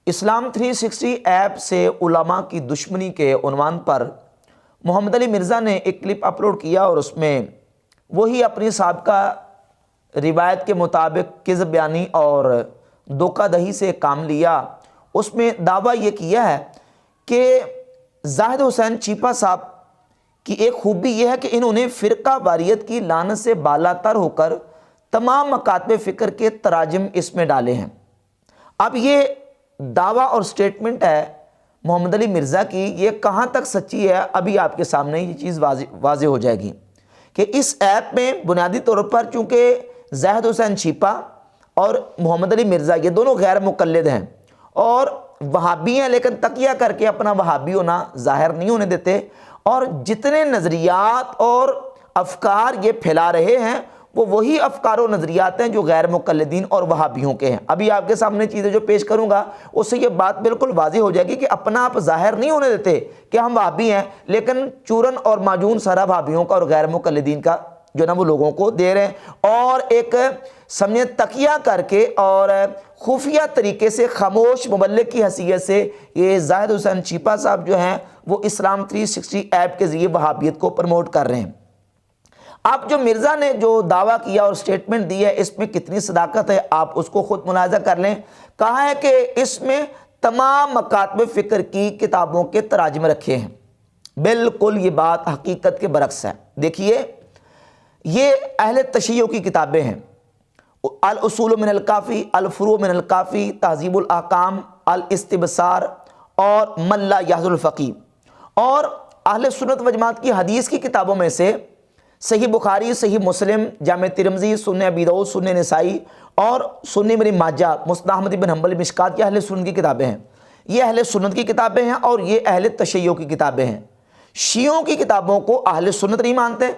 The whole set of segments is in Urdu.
اسلام 360 ایپ سے علماء کی دشمنی کے عنوان پر محمد علی مرزا نے ایک کلپ اپلوڈ کیا اور اس میں وہی اپنی سابقہ روایت کے مطابق کذب بیانی اور دھوکہ دہی سے کام لیا۔ اس میں دعویٰ یہ کیا ہے کہ زاہد حسین چیپا صاحب کی ایک خوبی یہ ہے کہ انہوں نے فرقہ واریت کی لعنت سے بالا تر ہو کر تمام مکاتب فکر کے تراجم اس میں ڈالے ہیں۔ اب یہ دعویٰ اور سٹیٹمنٹ ہے محمد علی مرزا کی، یہ کہاں تک سچی ہے ابھی آپ کے سامنے یہ چیز واضح ہو جائے گی کہ اس ایپ میں بنیادی طور پر چونکہ زاہد حسین چیپا اور محمد علی مرزا یہ دونوں غیر مقلد ہیں اور وہابی ہیں، لیکن تقیہ کر کے اپنا وہابی ہونا ظاہر نہیں ہونے دیتے، اور جتنے نظریات اور افکار یہ پھیلا رہے ہیں وہ وہی افکار و نظریات ہیں جو غیر مقلدین اور وہابیوں کے ہیں۔ ابھی آپ کے سامنے چیزیں جو پیش کروں گا اس سے یہ بات بالکل واضح ہو جائے گی کہ اپنا آپ ظاہر نہیں ہونے دیتے کہ ہم وہابی ہیں، لیکن چورن اور معجون سارا وہابیوں کا اور غیر مقلدین کا جو نا وہ لوگوں کو دے رہے ہیں، اور ایک سمجھے تقیہ کر کے اور خفیہ طریقے سے خاموش مبلغ کی حیثیت سے یہ زاہد حسین چیپا صاحب جو ہیں وہ اسلام 360 ایپ کے ذریعے وہابیت کو پروموٹ کر رہے ہیں۔ اب جو مرزا نے جو دعویٰ کیا اور سٹیٹمنٹ دی ہے اس میں کتنی صداقت ہے آپ اس کو خود ملاحظہ کر لیں۔ کہا ہے کہ اس میں تمام مکاتب فکر کی کتابوں کے تراجم رکھے ہیں۔ بالکل یہ بات حقیقت کے برعکس ہے۔ دیکھیے یہ اہل تشیع کی کتابیں ہیں، الاصول من الکافی، الفروع من الکافی، تہذیب الاحکام، الاستبصار اور من لا یحظ الفقیہ، اور اہل سنت و جماعت کی حدیث کی کتابوں میں سے صحیح بخاری، صحیح مسلم، جامع ترمذی، سنن ابی داؤد، سنن نسائی اور سنن ابن ماجہ، مسند احمد بن حنبل، مشکات، یہ اہل سنت کی کتابیں ہیں۔ یہ اہل سنت کی کتابیں ہیں اور یہ اہل تشیع کی کتابیں ہیں۔ شیعوں کی کتابوں کو اہل سنت نہیں مانتے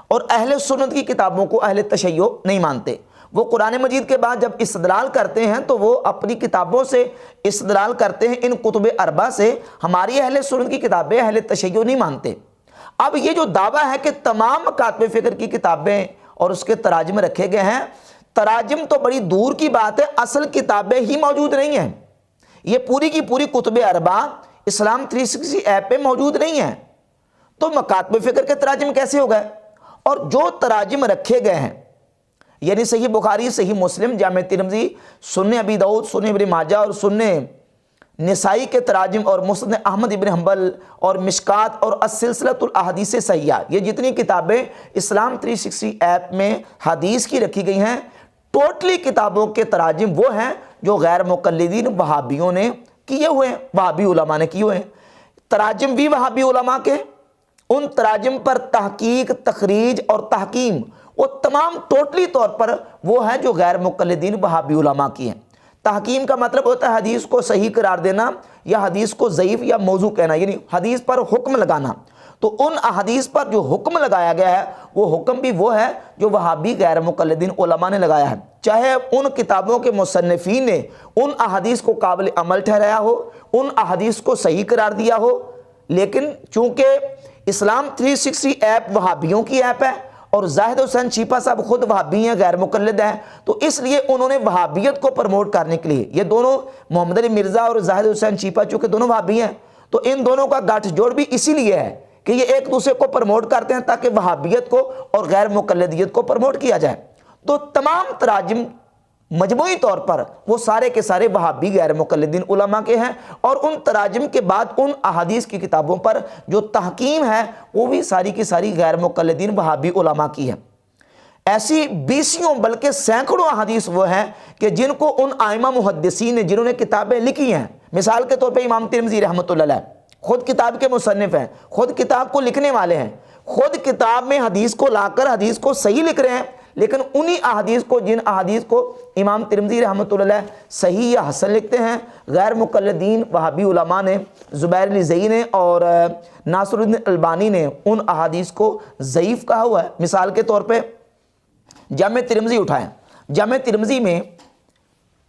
اور اہل سنت کی کتابوں کو اہل تشیع نہیں مانتے۔ وہ قرآن مجید کے بعد جب استدلال کرتے ہیں تو وہ اپنی کتابوں سے استدلال کرتے ہیں، ان کتب اربع سے۔ ہماری اہل سنت کی کتابیں اہل تشیع نہیں مانتے۔ اب یہ جو دعویٰ ہے کہ تمام مکاتب فکر کی کتابیں اور اس کے تراجم رکھے گئے ہیں، تراجم تو بڑی دور کی بات ہے، اصل کتابیں ہی موجود نہیں ہیں۔ یہ پوری کی پوری کتب اربع اسلام 360 ایپ پہ موجود نہیں ہیں، تو مکاتب فکر کے تراجم کیسے ہو گئے؟ اور جو تراجم رکھے گئے ہیں یعنی صحیح بخاری، صحیح مسلم، جامع ترمذی، سنن ابی داؤد، سنن ابن ماجہ اور سنن نسائی کے تراجم اور مسند احمد بن حنبل اور مشکات اور السلسلۃ الاحادیث صحیحہ، یہ جتنی کتابیں اسلام 360 ایپ میں حدیث کی رکھی گئی ہیں، ٹوٹلی کتابوں کے تراجم وہ ہیں جو غیر مقلدین وہابیوں نے کیے ہوئے ہیں، وہابی علماء نے کیے ہوئے ہیں۔ تراجم بھی وہابی علماء کے، ان تراجم پر تحقیق، تخریج اور تحکیم وہ تمام ٹوٹلی طور پر وہ ہیں جو غیر مقلدین وہابی علماء کی ہیں۔ تحکیم کا مطلب ہوتا ہے حدیث کو صحیح قرار دینا یا حدیث کو ضعیف یا موضوع کہنا، یعنی حدیث پر حکم لگانا۔ تو ان احادیث پر جو حکم لگایا گیا ہے وہ حکم بھی وہ ہے جو وہابی غیر مقلدین علماء نے لگایا ہے، چاہے ان کتابوں کے مصنفین نے ان احادیث کو قابل عمل ٹھہرایا ہو، ان احادیث کو صحیح قرار دیا ہو، لیکن چونکہ اسلام 360 ایپ وہابیوں کی ایپ ہے اور زاہد حسین چیپا صاحب خود وہابی ہیں، غیر مقلد ہیں، تو اس لیے انہوں نے وہابیت کو پروموٹ کرنے کے لیے، یہ دونوں محمد علی مرزا اور زاہد حسین چیپا چونکہ دونوں وہابی ہیں تو ان دونوں کا گٹھ جوڑ بھی اسی لیے ہے کہ یہ ایک دوسرے کو پروموٹ کرتے ہیں تاکہ وہابیت کو اور غیر مقلدیت کو پروموٹ کیا جائے۔ تو تمام تراجم مجموعی طور پر وہ سارے کے سارے وہابی غیر مقلدین علماء کے ہیں، اور ان تراجم کے بعد ان احادیث کی کتابوں پر جو تحکیم ہے وہ بھی ساری کی ساری غیر مقلدین وہابی علماء کی ہے۔ ایسی بیسیوں بلکہ سینکڑوں احادیث وہ ہیں کہ جن کو ان ائمہ محدثین نے جنہوں نے کتابیں لکھی ہیں، مثال کے طور پہ امام ترمذی رحمۃ اللہ علیہ خود کتاب کے مصنف ہیں، خود کتاب کو لکھنے والے ہیں، خود کتاب میں حدیث کو لا کر حدیث کو صحیح لکھ رہے ہیں، لیکن انہی احادیث کو جن احادیث کو امام ترمذی رحمۃ اللہ علیہ صحیح یا حسن لکھتے ہیں، غیر مقلدین وہابی علماء نے، زبیر الزئی نے اور ناصر الدین البانی نے ان احادیث کو ضعیف کہا ہوا ہے۔ مثال کے طور پہ جامع ترمذی اٹھائیں، جامع ترمذی میں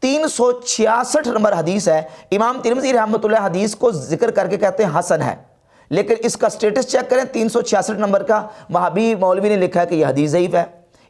366 نمبر حدیث ہے، امام ترمذی رحمۃ اللہ حدیث کو ذکر کر کے کہتے ہیں حسن ہے، لیکن اس کا سٹیٹس چیک کریں 366 نمبر کا وہابی مولوی نے لکھا ہے کہ یہ حدیث ضعیف ہے۔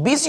20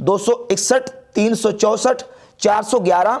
261, 364, 411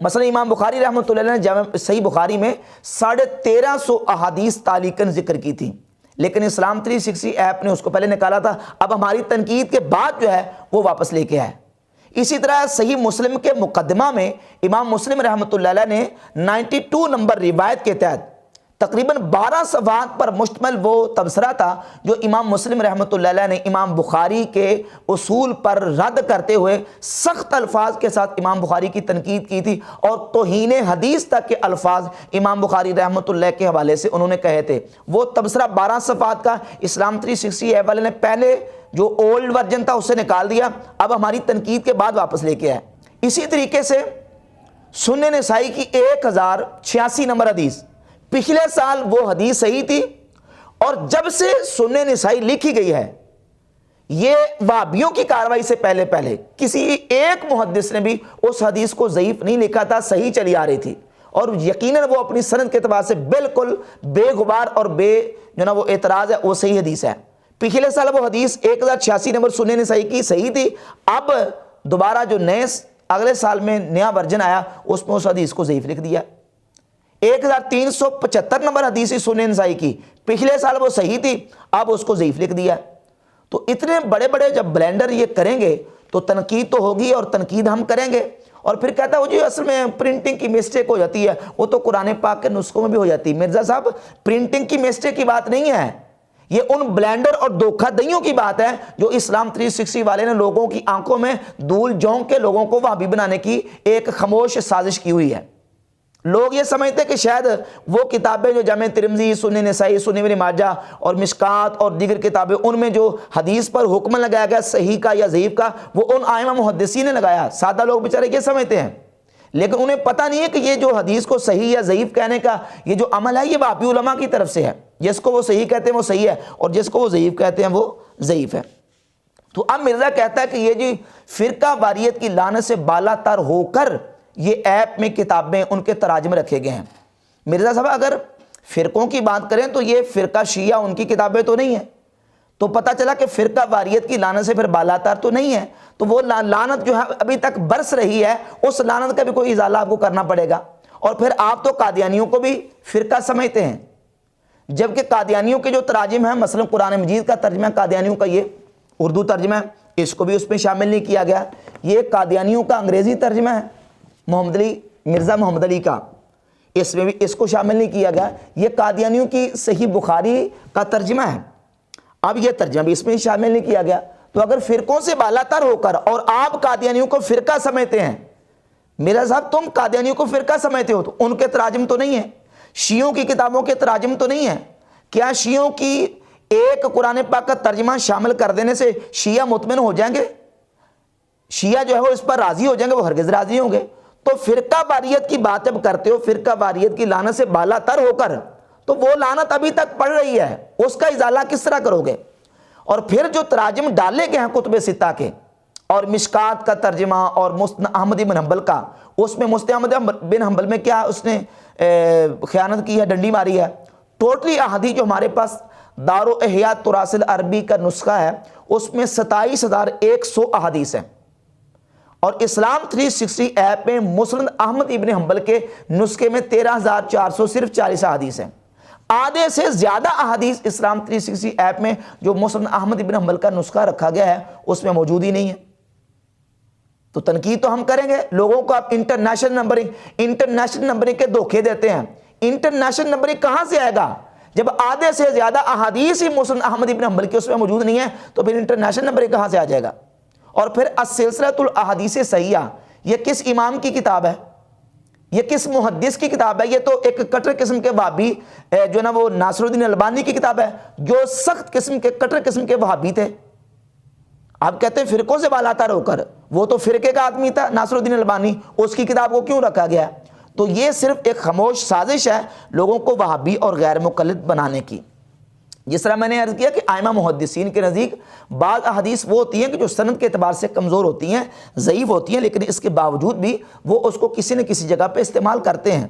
مثلا امام بخاری رحمۃ اللہ علیہ نے جامع صحیح بخاری میں 1350 احادیث تعلیقاً ذکر کی تھی، لیکن اسلام 360 ایپ نے اس کو پہلے نکالا تھا، اب ہماری تنقید کے بعد جو ہے وہ واپس لے کے آئے۔ اسی طرح صحیح مسلم کے مقدمہ میں امام مسلم رحمۃ اللہ علیہ نے 92 نمبر روایت کے تحت تقریباً 12 صفحات پر مشتمل وہ تبصرہ تھا جو امام مسلم رحمۃ اللہ علیہ نے امام بخاری کے اصول پر رد کرتے ہوئے سخت الفاظ کے ساتھ امام بخاری کی تنقید کی تھی، اور توہین حدیث تک کے الفاظ امام بخاری رحمۃ اللہ کے حوالے سے انہوں نے کہے تھے۔ وہ تبصرہ 12 صفحات کا اسلام 360 ایپ والے نے پہلے جو اولڈ ورژن تھا اسے نکال دیا، اب ہماری تنقید کے بعد واپس لے کے آئے۔ اسی طریقے سے سنن نسائی کی 1086 نمبر حدیث، پچھلے سال وہ حدیث صحیح تھی، اور جب سے سنن نسائی لکھی گئی ہے، یہ وہابیوں کی کاروائی سے پہلے کسی ایک محدث نے بھی اس حدیث کو ضعیف نہیں لکھا تھا، صحیح چلی آ رہی تھی، اور یقیناً وہ اپنی سند کے اعتبار سے بالکل بے غبار اور بے جو نا وہ اعتراض ہے، وہ صحیح حدیث ہے۔ پچھلے سال وہ حدیث 1086 نمبر سنن نسائی کی صحیح تھی، اب دوبارہ جو اگلے سال میں نیا ورژن آیا اس میں اس حدیث کو ضعیف لکھ دیا۔ 1375 نمبر حدیث سنن نسائی کی، پچھلے سال وہ صحیح تھی، اب اس کو ضعیف لکھ دیا۔ تو اتنے بڑے بڑے جب بلینڈر یہ کریں گے تو تنقید تو ہوگی، اور تنقید ہم کریں گے، اور پھر کہتا ہے وہ جی اصل میں پرنٹنگ کی مسٹیک ہو جاتی ہے، وہ تو قرآن پاک کے نسخوں میں بھی ہو جاتی ہے۔ مرزا صاحب، پرنٹنگ کی مسٹیک کی بات نہیں ہے، یہ ان بلینڈر اور دھوکہ دہیوں کی بات ہے جو اسلام 360 والے نے لوگوں کی آنکھوں میں دھول جھونک کے لوگوں کو وہابی بنانے کی ایک خاموش سازش کی ہوئی ہے۔ لوگ یہ سمجھتے کہ شاید وہ کتابیں جو جامع ترمذی، سنن نسائی، سنن ابن ماجہ اور مشکات اور دیگر کتابیں، ان میں جو حدیث پر حکم لگایا گیا صحیح کا یا ضعیف کا، وہ ان ائمہ محدثین نے لگایا۔ سادہ لوگ بیچارے یہ سمجھتے ہیں، لیکن انہیں پتہ نہیں ہے کہ یہ جو حدیث کو صحیح یا ضعیف کہنے کا یہ جو عمل ہے، یہ وہابی علماء کی طرف سے ہے۔ جس کو وہ صحیح کہتے ہیں وہ صحیح ہے، اور جس کو وہ ضعیف کہتے ہیں وہ ضعیف ہے۔ تو اب مرزا کہتا ہے کہ یہ جو فرقہ واریت کی لعنت سے بالا تر ہو کر یہ ایپ میں کتابیں ان کے تراجم رکھے گئے ہیں۔ مرزا صاحب اگر فرقوں کی بات کریں تو یہ فرقہ شیعہ ان کی کتابیں تو نہیں ہیں، تو پتہ چلا کہ فرقہ واریت کی لعنت سے پھر بالا تر تو نہیں ہے، تو وہ لعنت جو ہے ابھی تک برس رہی ہے، اس لعنت کا بھی کوئی ازالہ آپ کو کرنا پڑے گا۔ اور پھر آپ تو قادیانیوں کو بھی فرقہ سمجھتے ہیں، جبکہ قادیانیوں کے جو تراجم ہیں، مثلا قرآن مجید کا ترجمہ قادیانیوں کا یہ اردو ترجمہ ہے، اس کو بھی اس میں شامل نہیں کیا گیا۔ یہ قادیانیوں کا انگریزی ترجمہ ہے مرزا محمد علی کا، اس میں بھی اس کو شامل نہیں کیا گیا۔ یہ قادیانیوں کی صحیح بخاری کا ترجمہ ہے، اب یہ ترجمہ بھی اس میں شامل نہیں کیا گیا۔ تو اگر فرقوں سے بالا تر ہو کر اور آپ قادیانیوں کو فرقہ سمجھتے ہیں، میرا صاحب تم قادیانیوں کو فرقہ سمجھتے ہو تو ان کے تراجم تو نہیں ہیں، شیعوں کی کتابوں کے تراجم تو نہیں ہیں۔ کیا شیعوں کی ایک قرآن پاک کا ترجمہ شامل کر دینے سے شیعہ مطمئن ہو جائیں گے؟ شیعہ جو ہے وہ اس پر راضی ہو جائیں گے؟ وہ ہرگز راضی نہیں ہوں گے۔ تو فرقہ واریت کی بات جب کرتے ہو، فرقہ واریت کی لعنت سے بالا تر ہو کر، تو وہ لعنت ابھی تک پڑ رہی ہے، اس کا ازالہ کس طرح کرو گے؟ اور پھر جو تراجم ڈالے گئے ہیں کتب ستہ کے، اور مشکات کا ترجمہ اور مسند احمد بن حنبل کا، اس میں مسند احمد بن حنبل میں کیا اس نے خیانت کی ہے، ڈنڈی ماری ہے۔ ٹوٹلی احادیث جو ہمارے پاس دار و احیاء تراث العربی کا نسخہ ہے، اس میں 27,100 احادیث ہیں، اور اسلام 360 ایپ میں مسند احمد ابن حنبل کے نسخے میں 13,400 صرف 40 احادیث ہیں۔ آدھے سے زیادہ احادیث اسلام 360 ایپ میں جو مسند احمد ابن حنبل کا نسخہ رکھا گیا ہے اس میں موجود ہی نہیں ہے۔ تو تنقید تو ہم کریں گے۔ لوگوں کو آپ انٹرنیشنل نمبرنگ کے دھوکے دیتے ہیں۔ انٹرنیشنل نمبرنگ کہاں سے آئے گا جب آدھے سے زیادہ احادیث ہی مسند احمد ابن حنبل کے اس میں موجود نہیں ہے؟ تو پھر انٹرنیشنل نمبرنگ کہاں سے آ جائے گا؟ اور پھر السلسلۃ الاحادیث صحیحہ، یہ کس امام کی کتاب ہے؟ یہ کس محدث کی کتاب ہے؟ یہ تو ایک کٹر قسم کے وہابی جو نا وہ ناصر الدین البانی کی کتاب ہے، جو سخت قسم کے کٹر قسم کے وہابی تھے۔ آپ کہتے ہیں فرقوں سے بالا تر ہو کر، وہ تو فرقے کا آدمی تھا ناصر الدین البانی، اس کی کتاب کو کیوں رکھا گیا؟ تو یہ صرف ایک خاموش سازش ہے لوگوں کو وہابی اور غیر مقلد بنانے کی۔ جس طرح میں نے عرض کیا کہ ائمہ محدثین کے نزدیک بعض احادیث وہ ہوتی ہیں کہ جو سند کے اعتبار سے کمزور ہوتی ہیں، ضعیف ہوتی ہیں، لیکن اس کے باوجود بھی وہ اس کو کسی نہ کسی جگہ پہ استعمال کرتے ہیں۔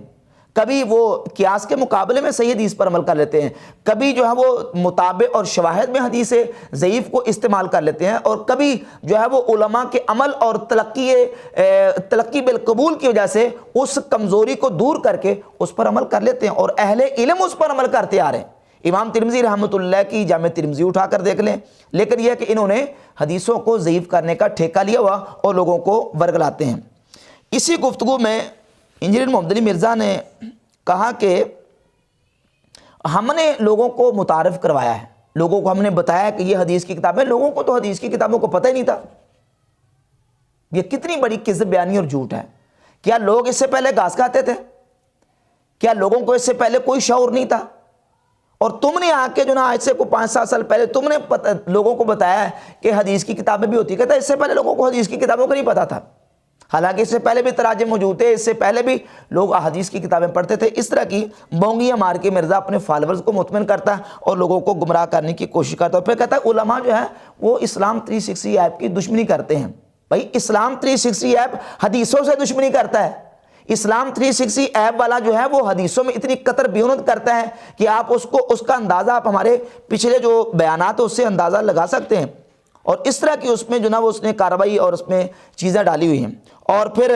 کبھی وہ قیاس کے مقابلے میں صحیح حدیث پر عمل کر لیتے ہیں، کبھی جو ہے وہ متابع اور شواہد میں حدیث ضعیف کو استعمال کر لیتے ہیں، اور کبھی جو ہے وہ علماء کے عمل اور تلقی بالقبول کی وجہ سے اس کمزوری کو دور کر کے اس پر عمل کر لیتے ہیں، اور اہل علم اس پر عمل کرتے آ رہے ہیں۔ امام ترمذی رحمۃ اللہ کی جامع ترمذی اٹھا کر دیکھ لیں، لیکن یہ کہ انہوں نے حدیثوں کو ضعیف کرنے کا ٹھیکہ لیا ہوا اور لوگوں کو ورگلاتے ہیں۔ اسی گفتگو میں انجینئر محمد علی مرزا نے کہا کہ ہم نے لوگوں کو متعارف کروایا ہے، لوگوں کو ہم نے بتایا کہ یہ حدیث کی کتاب ہے، لوگوں کو تو حدیث کی کتابوں کو پتہ ہی نہیں تھا۔ یہ کتنی بڑی کذب بیانی اور جھوٹ ہے۔ کیا لوگ اس سے پہلے گھاس کھاتے تھے؟ کیا لوگوں کو اس سے پہلے کوئی شعور نہیں تھا؟ اور تم نے آ کے جو نا آج سے کوئی 5-7 سال پہلے تم نے لوگوں کو بتایا ہے کہ حدیث کی کتابیں بھی ہوتی، کہتا ہے اس سے پہلے لوگوں کو حدیث کی کتابوں کا نہیں پتا تھا، حالانکہ اس سے پہلے بھی تراجم موجود تھے، اس سے پہلے بھی لوگ احادیث کی کتابیں پڑھتے تھے۔ اس طرح کی بونگیاں مار کے مرزا اپنے فالورز کو مطمئن کرتا ہے اور لوگوں کو گمراہ کرنے کی کوشش کرتا ہے، اور پھر کہتا ہے علماء جو ہے وہ اسلام 360 ایپ کی دشمنی کرتے ہیں۔ بھائی اسلام 360 ایپ حدیثوں سے دشمنی کرتا ہے۔ اسلام 360 ایپ والا جو ہے وہ حدیثوں میں اتنی قطر بیونت کرتا ہے کہ آپ اس کا اندازہ آپ ہمارے پچھلے جو بیانات ہیں اس سے اندازہ لگا سکتے ہیں، اور اس طرح کی اس میں جو نا وہ اس نے کارروائی اور اس میں چیزیں ڈالی ہوئی ہیں۔ اور پھر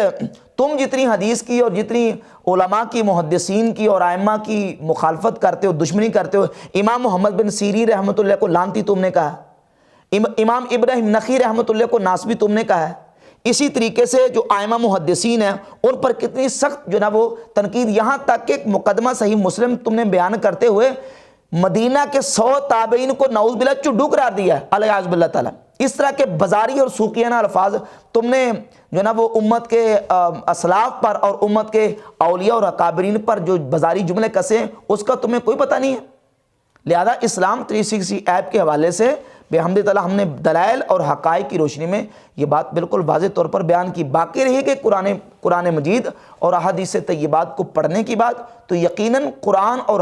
تم جتنی حدیث کی اور جتنی علماء کی، محدثین کی اور ائمہ کی مخالفت کرتے ہو، دشمنی کرتے ہو، امام محمد بن سیرین رحمۃ اللہ کو لعنتی تم نے کہا، امام ابراہیم نخعی رحمۃ اللہ کو ناسبی تم نے کہا ہے۔ اسی طریقے سے جو ائمہ محدثین ہیں ان پر کتنی سخت جو نا وہ تنقید، یہاں تک کہ مقدمہ صحیح مسلم تم نے بیان کرتے ہوئے مدینہ کے 100 تابعین کو نعوذ باللہ چڈو قرار دیا ہے، الیاذ باللہ تعالی۔ اس طرح کے بازاری اور سوقیانہ الفاظ تم نے جو نا وہ امت کے اسلاف پر اور امت کے اولیاء اور اکابرین پر جو بازاری جملے کسے ہیں اس کا تمہیں کوئی پتہ نہیں ہے۔ لہذا اسلام 360 ایپ کے حوالے سے بحمد تعالیٰ ہم نے دلائل اور حقائق کی روشنی میں یہ بات بالکل واضح طور پر بیان کی۔ باقی رہی کہ قرآن مجید اور احادیث طیبات کو پڑھنے کی بات، تو یقیناً قرآن اور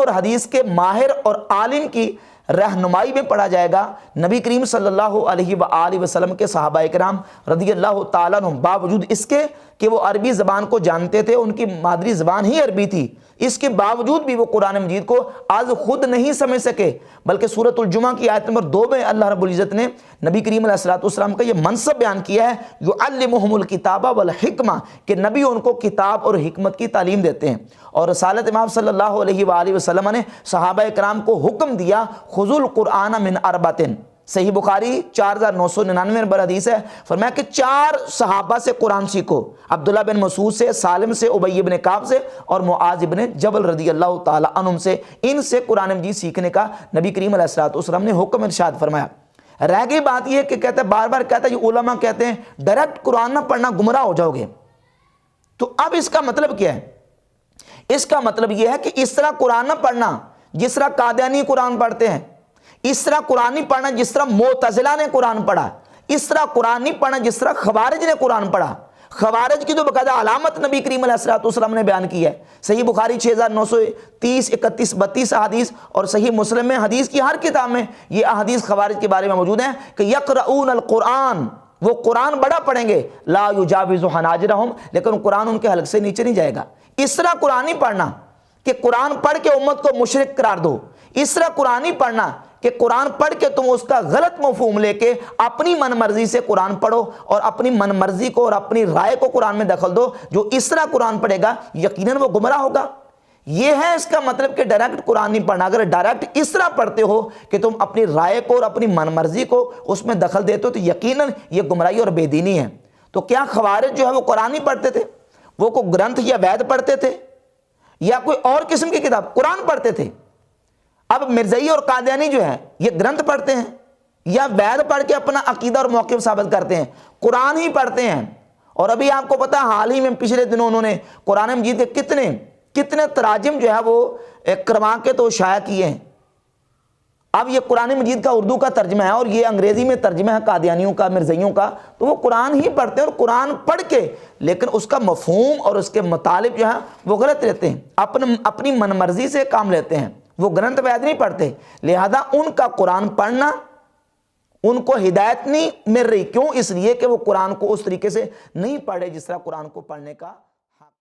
حدیث کے ماہر اور عالم کی رہنمائی میں پڑھا جائے گا۔ نبی کریم صلی اللہ علیہ وآلہ وسلم کے صحابہ کرام رضی اللہ تعالیٰ عنہم باوجود اس کے کہ وہ عربی زبان کو جانتے تھے، ان کی مادری زبان ہی عربی تھی، اس کے باوجود بھی وہ قرآن مجید کو آج خود نہیں سمجھ سکے، بلکہ سورۃ الجمعہ کی آیت نمبر 2 میں اللہ رب العزت نے نبی کریم علیہ الصلوۃ والسلام کا یہ منصب بیان کیا ہے، یعلمہم الکتاب والحکمہ، کہ نبی ان کو کتاب اور حکمت کی تعلیم دیتے ہیں۔ اور رسالت امام صلی اللہ علیہ وآلہ وسلم نے صحابہ کرام کو حکم دیا خذوا القرآن من اربعۃ، صحیح بخاری 4999 نمبر حدیث ہے، فرمایا کہ 4 صحابہ سے قرآن سیکھو، عبداللہ بن مسعود سے، سالم سے، ابی بن کعب سے اور معاذ بن جبل رضی اللہ تعالی عنہم سے، ان سے قرآن مجید سیکھنے کا نبی کریم علیہ الصلوۃ والسلام نے حکم ارشاد فرمایا۔ رہ گئی بات یہ کہ کہتا ہے بار بار کہتا ہے یہ علماء کہتے ہیں ڈائریکٹ قرآن نہ پڑھنا گمراہ ہو جاؤ گے، تو اب اس کا مطلب کیا ہے؟ اس کا مطلب یہ ہے کہ اس طرح قرآن نہ پڑھنا جس طرح قادیانی قرآن پڑھتے ہیں، اس طرح قرآن نہیں پڑھنا جس طرح معتزلہ نے قرآن پڑھا، اس طرح قرآن نہیں پڑھنا جس طرح خوارج نے قرآن پڑھا۔ خوارج کی تو باقاعدہ علامت نبی کریم علیہ الصلوۃ والسلام نے بیان کی ہے، صحیح بخاری 6930 31 32 احادیث اور صحیح مسلم میں حدیث کی ہر کتاب میں یہ احادیث خوارج کے بارے میں موجود ہیں کہ یقرؤون القرآن، وہ قرآن بڑا پڑھیں گے، لا یجاوز حناجرہم، لیکن قرآن ان کے حلق سے نیچے نہیں جائے گا۔ اس طرح قرآن نہیں پڑھنا کہ قرآن پڑھ کے امت کو مشرک قرار دو، اس طرح قرآن نہیں پڑھنا کہ قرآن پڑھ کے تم اس کا غلط مفہوم لے کے اپنی من مرضی سے قرآن پڑھو اور اپنی من مرضی کو اور اپنی رائے کو قرآن میں دخل دو۔ جو اس طرح قرآن پڑھے گا یقیناً وہ گمراہ ہوگا۔ یہ ہے اس کا مطلب کہ ڈائریکٹ قرآن نہیں پڑھنا۔ اگر ڈائریکٹ اس طرح پڑھتے ہو کہ تم اپنی رائے کو اور اپنی من مرضی کو اس میں دخل دیتے ہو تو یقیناً یہ گمراہی اور بے دینی ہے۔ تو کیا خوارج جو ہے وہ قرآن نہیں پڑھتے تھے؟ وہ کوئی گرنتھ یا وید پڑھتے تھے یا کوئی اور قسم کی کتاب؟ قرآن پڑھتے تھے۔ اب مرزائی اور قادیانی جو ہے یہ گرنتھ پڑھتے ہیں یا وید پڑھ کے اپنا عقیدہ اور موقف ثابت کرتے ہیں؟ قرآن ہی پڑھتے ہیں۔ اور ابھی آپ کو پتا حال ہی میں پچھلے دنوں انہوں نے قرآن مجید کے کتنے تراجم جو ہے وہ کروا کے تو شائع کیے ہیں۔ اب یہ قرآن مجید کا اردو کا ترجمہ ہے اور یہ انگریزی میں ترجمہ ہے قادیانیوں کا، مرزائیوں کا، تو وہ قرآن ہی پڑھتے ہیں اور قرآن پڑھ کے لیکن اس کا مفہوم اور اس کے مطالب جو ہے وہ غلط لیتے ہیں، اپنی من مرضی سے کام لیتے ہیں، وہ گرنتھ وید نہیں پڑھتے۔ لہذا ان کا قرآن پڑھنا ان کو ہدایت نہیں مل رہی، کیوں؟ اس لیے کہ وہ قرآن کو اس طریقے سے نہیں پڑھے جس طرح قرآن کو پڑھنے کا